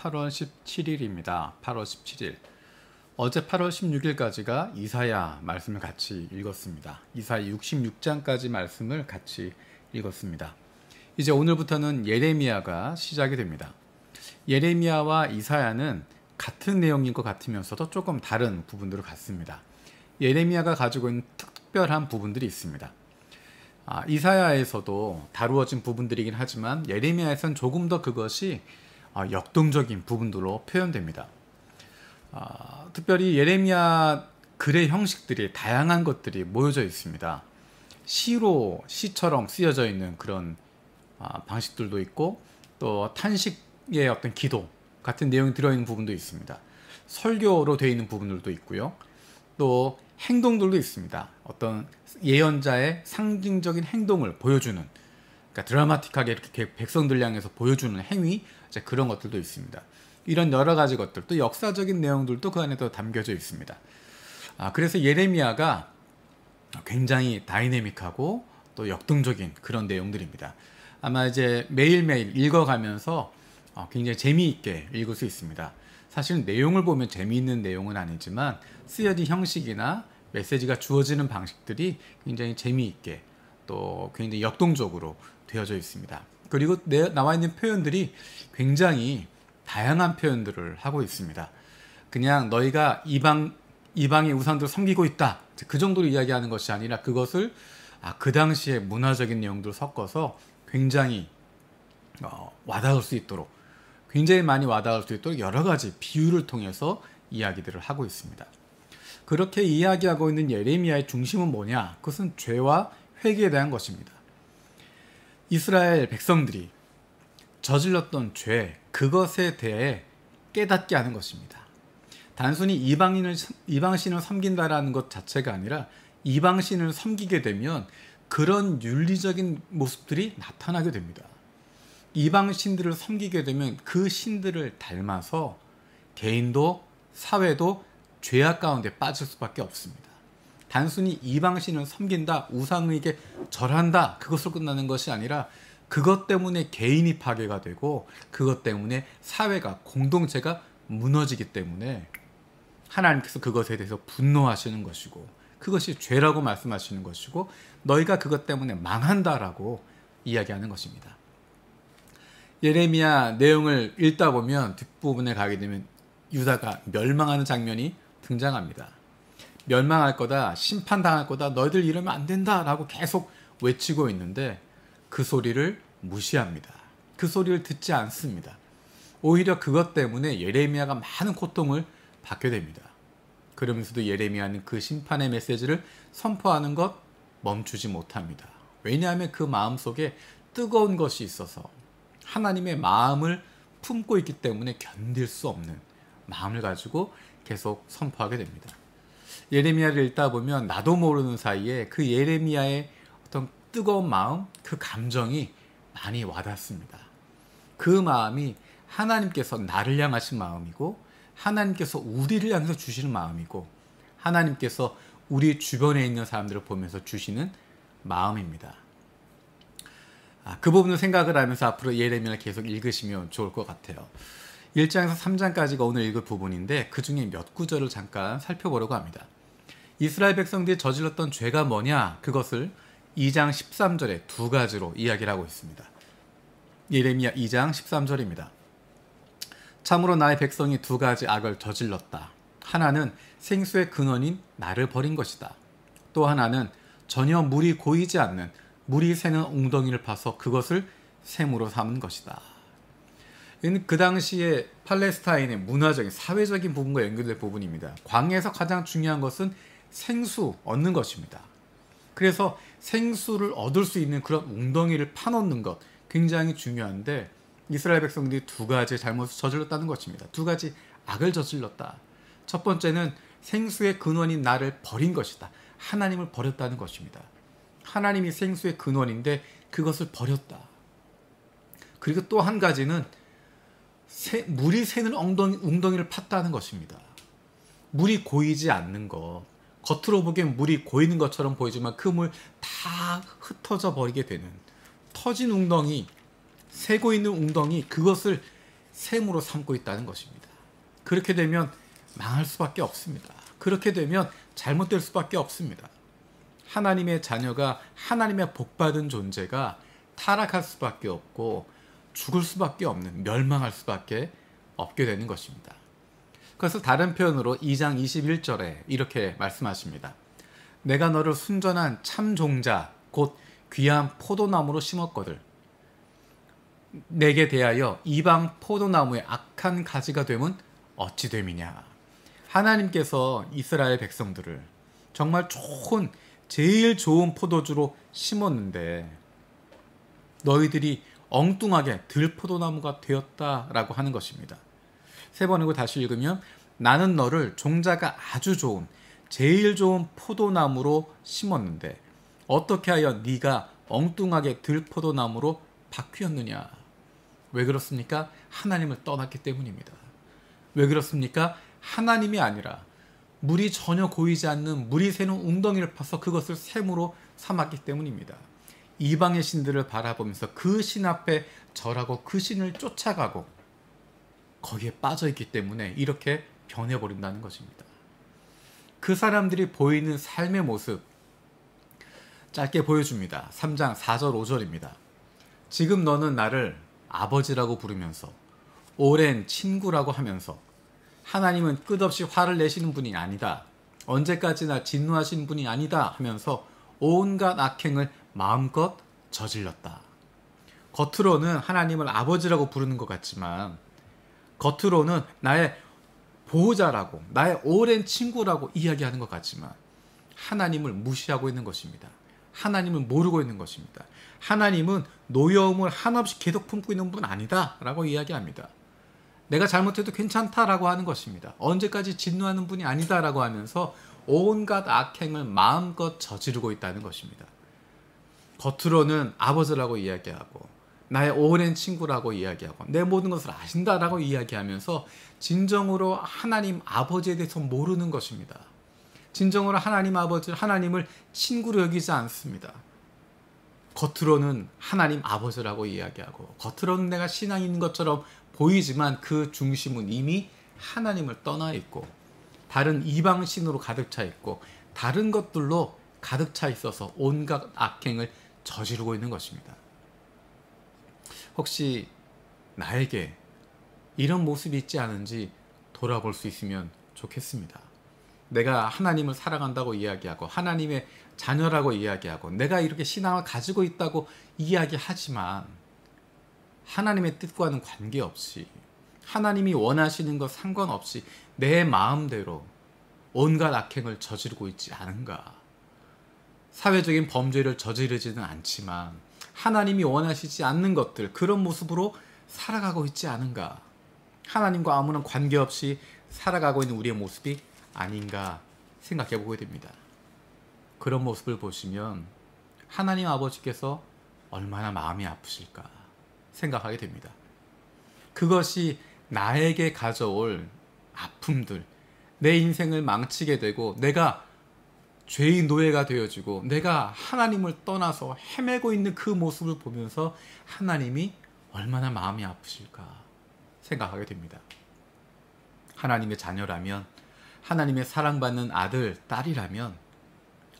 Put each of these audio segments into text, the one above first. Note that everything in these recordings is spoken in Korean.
8월 17일입니다. 8월 17일. 어제 8월 16일까지가 이사야 말씀을 같이 읽었습니다. 이사야 66장까지 말씀을 같이 읽었습니다. 이제 오늘부터는 예레미야가 시작이 됩니다. 예레미야와 이사야는 같은 내용인 것 같으면서도 조금 다른 부분들을 갖습니다. 예레미야가 가지고 있는 특별한 부분들이 있습니다. 이사야에서도 다루어진 부분들이긴 하지만 예레미야에서는 조금 더 그것이 역동적인 부분들로 표현됩니다. 특별히 예레미야 글의 형식들이 다양한 것들이 모여져 있습니다. 시처럼 쓰여져 있는 그런 방식들도 있고, 또 탄식의 어떤 기도 같은 내용이 들어있는 부분도 있습니다. 설교로 되어 있는 부분들도 있고요. 또 행동들도 있습니다. 어떤 예언자의 상징적인 행동을 보여주는, 그러니까 드라마틱하게 이렇게 백성들 향해서 보여주는 행위, 그런 것들도 있습니다. 이런 여러 가지 것들, 또 역사적인 내용들도 그 안에 도 담겨져 있습니다. 그래서 예레미야가 굉장히 다이내믹하고 또 역동적인 그런 내용들입니다. 아마 이제 매일매일 읽어가면서 굉장히 재미있게 읽을 수 있습니다. 사실 내용을 보면 재미있는 내용은 아니지만 쓰여진 형식이나 메시지가 주어지는 방식들이 굉장히 재미있게 또 굉장히 역동적으로 되어져 있습니다. 그리고 나와 있는 표현들이 굉장히 다양한 표현들을 하고 있습니다. 그냥 너희가 이방의 우상들을 섬기고 있다, 그 정도로 이야기하는 것이 아니라 그것을 그 당시의 문화적인 내용들을 섞어서 굉장히 와닿을 수 있도록, 굉장히 많이 와닿을 수 있도록 여러 가지 비유를 통해서 이야기들을 하고 있습니다. 그렇게 이야기하고 있는 예레미야의 중심은 뭐냐? 그것은 죄와 회개에 대한 것입니다. 이스라엘 백성들이 저질렀던 죄, 그것에 대해 깨닫게 하는 것입니다. 단순히 이방신을 섬긴다라는 것 자체가 아니라 이방신을 섬기게 되면 그런 윤리적인 모습들이 나타나게 됩니다. 이방신들을 섬기게 되면 그 신들을 닮아서 개인도 사회도 죄악 가운데 빠질 수밖에 없습니다. 단순히 이방신을 섬긴다, 우상에게 절한다, 그것으로 끝나는 것이 아니라 그것 때문에 개인이 파괴가 되고 그것 때문에 사회가, 공동체가 무너지기 때문에 하나님께서 그것에 대해서 분노하시는 것이고, 그것이 죄라고 말씀하시는 것이고, 너희가 그것 때문에 망한다라고 이야기하는 것입니다. 예레미야 내용을 읽다 보면 뒷부분에 가게 되면 유다가 멸망하는 장면이 등장합니다. 멸망할 거다, 심판당할 거다, 너희들 이러면 안 된다 라고 계속 외치고 있는데 그 소리를 무시합니다. 그 소리를 듣지 않습니다. 오히려 그것 때문에 예레미야가 많은 고통을 받게 됩니다. 그러면서도 예레미야는 그 심판의 메시지를 선포하는 것 멈추지 못합니다. 왜냐하면 그 마음속에 뜨거운 것이 있어서 하나님의 마음을 품고 있기 때문에 견딜 수 없는 마음을 가지고 계속 선포하게 됩니다. 예레미야를 읽다 보면 나도 모르는 사이에 그 예레미야의 어떤 뜨거운 마음, 그 감정이 많이 와닿습니다. 그 마음이 하나님께서 나를 향하신 마음이고, 하나님께서 우리를 향해서 주시는 마음이고, 하나님께서 우리 주변에 있는 사람들을 보면서 주시는 마음입니다. 그 부분을 생각을 하면서 앞으로 예레미야를 계속 읽으시면 좋을 것 같아요. 1장에서 3장까지가 오늘 읽을 부분인데 그 중에 몇 구절을 잠깐 살펴보려고 합니다. 이스라엘 백성들이 저질렀던 죄가 뭐냐? 그것을 2장 13절에 두 가지로 이야기를 하고 있습니다. 예레미야 2장 13절입니다. 참으로 나의 백성이 두 가지 악을 저질렀다. 하나는 생수의 근원인 나를 버린 것이다. 또 하나는 전혀 물이 고이지 않는, 물이 새는 웅덩이를 파서 그것을 샘으로 삼은 것이다. 이는 그 당시에 팔레스타인의 문화적인, 사회적인 부분과 연결된 부분입니다. 광야에서 가장 중요한 것은 생수 얻는 것입니다. 그래서 생수를 얻을 수 있는 그런 웅덩이를 파놓는 것, 굉장히 중요한데 이스라엘 백성들이 두 가지 잘못을 저질렀다는 것입니다. 두 가지 악을 저질렀다. 첫 번째는 생수의 근원인 나를 버린 것이다. 하나님을 버렸다는 것입니다. 하나님이 생수의 근원인데 그것을 버렸다. 그리고 또 한 가지는 물이 새는 웅덩이를 팠다는 것입니다. 물이 고이지 않는 것, 겉으로 보기엔 물이 고이는 것처럼 보이지만 그 물 다 흩어져 버리게 되는, 터진 웅덩이, 새고 있는 웅덩이, 그것을 셈으로 삼고 있다는 것입니다. 그렇게 되면 망할 수밖에 없습니다. 그렇게 되면 잘못될 수밖에 없습니다. 하나님의 자녀가 하나님의 복받은 존재가 타락할 수밖에 없고 죽을 수밖에 없는, 멸망할 수밖에 없게 되는 것입니다. 그래서 다른 표현으로 2장 21절에 이렇게 말씀하십니다. 내가 너를 순전한 참 종자 곧 귀한 포도나무로 심었거늘 내게 대하여 이방 포도나무의 악한 가지가 되면 어찌 됨이냐. 하나님께서 이스라엘 백성들을 정말 좋은, 제일 좋은 포도주로 심었는데 너희들이 엉뚱하게 들포도나무가 되었다라고 하는 것입니다. 세 번이고 다시 읽으면 나는 너를 종자가 아주 좋은, 제일 좋은 포도나무로 심었는데 어떻게 하여 네가 엉뚱하게 들포도나무로 바뀌었느냐. 왜 그렇습니까? 하나님을 떠났기 때문입니다. 왜 그렇습니까? 하나님이 아니라 물이 전혀 고이지 않는 물이 새는 웅덩이를 파서 그것을 샘으로 삼았기 때문입니다. 이방의 신들을 바라보면서 그 신 앞에 절하고 그 신을 쫓아가고 거기에 빠져있기 때문에 이렇게 변해버린다는 것입니다. 그 사람들이 보이는 삶의 모습 짧게 보여줍니다. 3장 4절 5절입니다. 지금 너는 나를 아버지라고 부르면서 오랜 친구라고 하면서 하나님은 끝없이 화를 내시는 분이 아니다. 언제까지나 진노하시는 분이 아니다 하면서 온갖 악행을 마음껏 저질렀다. 겉으로는 하나님을 아버지라고 부르는 것 같지만 겉으로는 나의 보호자라고, 나의 오랜 친구라고 이야기하는 것 같지만 하나님을 무시하고 있는 것입니다. 하나님을 모르고 있는 것입니다. 하나님은 노여움을 한없이 계속 품고 있는 분 아니다 라고 이야기합니다. 내가 잘못해도 괜찮다라고 하는 것입니다. 언제까지 진노하는 분이 아니다라고 하면서 온갖 악행을 마음껏 저지르고 있다는 것입니다. 겉으로는 아버지라고 이야기하고 나의 오랜 친구라고 이야기하고 내 모든 것을 아신다라고 이야기하면서 진정으로 하나님 아버지에 대해서 모르는 것입니다. 진정으로 하나님 아버지, 하나님을 친구로 여기지 않습니다. 겉으로는 하나님 아버지라고 이야기하고 겉으로는 내가 신앙이 있는 것처럼 보이지만 그 중심은 이미 하나님을 떠나 있고 다른 이방신으로 가득 차 있고 다른 것들로 가득 차 있어서 온갖 악행을 저지르고 있는 것입니다. 혹시 나에게 이런 모습이 있지 않은지 돌아볼 수 있으면 좋겠습니다. 내가 하나님을 사랑한다고 이야기하고 하나님의 자녀라고 이야기하고 내가 이렇게 신앙을 가지고 있다고 이야기하지만 하나님의 뜻과는 관계없이 하나님이 원하시는 것 상관없이 내 마음대로 온갖 악행을 저지르고 있지 않은가. 사회적인 범죄를 저지르지는 않지만 하나님이 원하시지 않는 것들, 그런 모습으로 살아가고 있지 않은가. 하나님과 아무런 관계없이 살아가고 있는 우리의 모습이 아닌가 생각해 보게 됩니다. 그런 모습을 보시면 하나님 아버지께서 얼마나 마음이 아프실까 생각하게 됩니다. 그것이 나에게 가져올 아픔들, 내 인생을 망치게 되고 내가 죄의 노예가 되어지고 내가 하나님을 떠나서 헤매고 있는 그 모습을 보면서 하나님이 얼마나 마음이 아프실까 생각하게 됩니다. 하나님의 자녀라면, 하나님의 사랑받는 아들, 딸이라면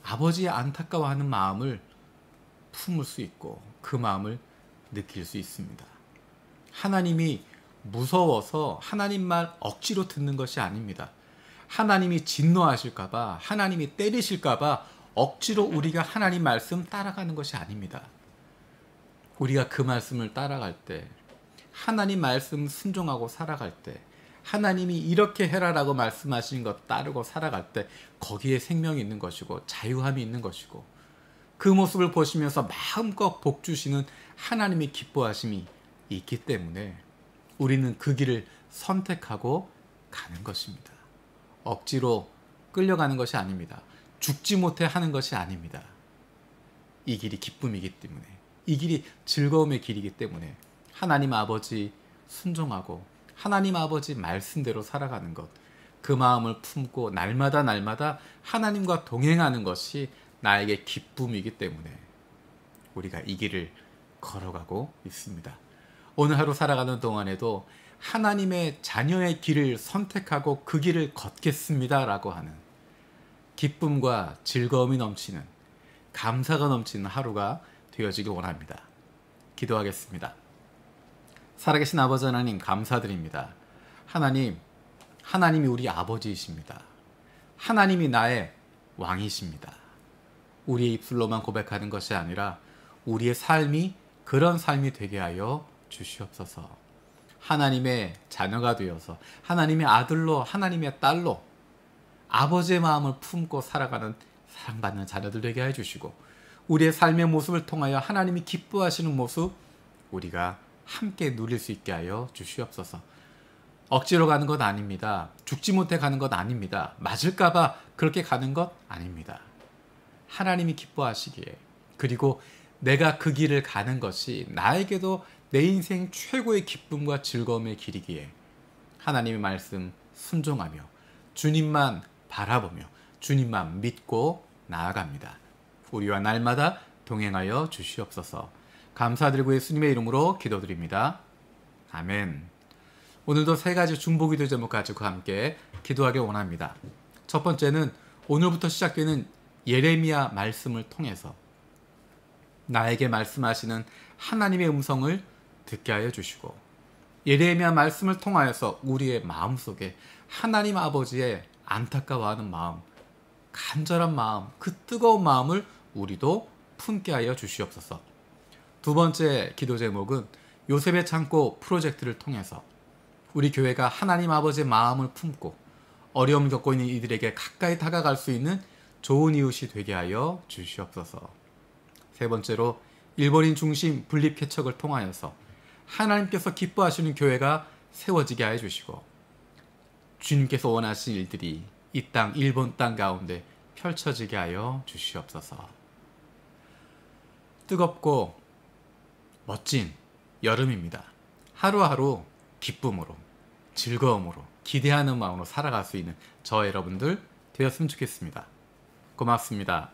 아버지의 안타까워하는 마음을 품을 수 있고 그 마음을 느낄 수 있습니다. 하나님이 무서워서 하나님 말 억지로 듣는 것이 아닙니다. 하나님이 진노하실까봐, 하나님이 때리실까봐 억지로 우리가 하나님 말씀 따라가는 것이 아닙니다. 우리가 그 말씀을 따라갈 때, 하나님 말씀 순종하고 살아갈 때, 하나님이 이렇게 해라라고 말씀하시는 것 따르고 살아갈 때 거기에 생명이 있는 것이고 자유함이 있는 것이고 그 모습을 보시면서 마음껏 복 주시는 하나님의 기뻐하심이 있기 때문에 우리는 그 길을 선택하고 가는 것입니다. 억지로 끌려가는 것이 아닙니다. 죽지 못해 하는 것이 아닙니다. 이 길이 기쁨이기 때문에, 이 길이 즐거움의 길이기 때문에 하나님 아버지 순종하고 하나님 아버지 말씀대로 살아가는 것, 그 마음을 품고 날마다 하나님과 동행하는 것이 나에게 기쁨이기 때문에 우리가 이 길을 걸어가고 있습니다. 오늘 하루 살아가는 동안에도 하나님의 자녀의 길을 선택하고 그 길을 걷겠습니다 라고 하는 기쁨과 즐거움이 넘치는, 감사가 넘치는 하루가 되어지길 원합니다. 기도하겠습니다. 살아계신 아버지 하나님, 감사드립니다. 하나님이 우리 아버지이십니다. 하나님이 나의 왕이십니다. 우리의 입술로만 고백하는 것이 아니라 우리의 삶이 그런 삶이 되게 하여 주시옵소서. 하나님의 자녀가 되어서 하나님의 아들로, 하나님의 딸로 아버지의 마음을 품고 살아가는 사랑받는 자녀들 되게 해주시고, 우리의 삶의 모습을 통하여 하나님이 기뻐하시는 모습 우리가 함께 누릴 수 있게 하여 주시옵소서. 억지로 가는 것 아닙니다. 죽지 못해 가는 것 아닙니다. 맞을까봐 그렇게 가는 것 아닙니다. 하나님이 기뻐하시기에, 그리고 내가 그 길을 가는 것이 나에게도 내 인생 최고의 기쁨과 즐거움의 길이기에 하나님의 말씀 순종하며 주님만 바라보며 주님만 믿고 나아갑니다. 우리와 날마다 동행하여 주시옵소서. 감사드리고 예수님의 이름으로 기도드립니다. 아멘. 오늘도 세 가지 중보기도 제목 가지고 함께 기도하기 원합니다. 첫 번째는 오늘부터 시작되는 예레미야 말씀을 통해서 나에게 말씀하시는 하나님의 음성을 듣게 하여 주시고, 예레미야 말씀을 통하여서 우리의 마음속에 하나님 아버지의 안타까워하는 마음, 간절한 마음, 그 뜨거운 마음을 우리도 품게 하여 주시옵소서. 두 번째 기도 제목은 요셉의 창고 프로젝트를 통해서 우리 교회가 하나님 아버지의 마음을 품고 어려움을 겪고 있는 이들에게 가까이 다가갈 수 있는 좋은 이웃이 되게 하여 주시옵소서. 세 번째로 일본인 중심 분립 개척을 통하여서 하나님께서 기뻐하시는 교회가 세워지게 하여 주시고, 주님께서 원하신 일들이 이 땅, 일본 땅 가운데 펼쳐지게 하여 주시옵소서. 뜨겁고 멋진 여름입니다. 하루하루 기쁨으로, 즐거움으로, 기대하는 마음으로 살아갈 수 있는 저 여러분들 되었으면 좋겠습니다. 고맙습니다.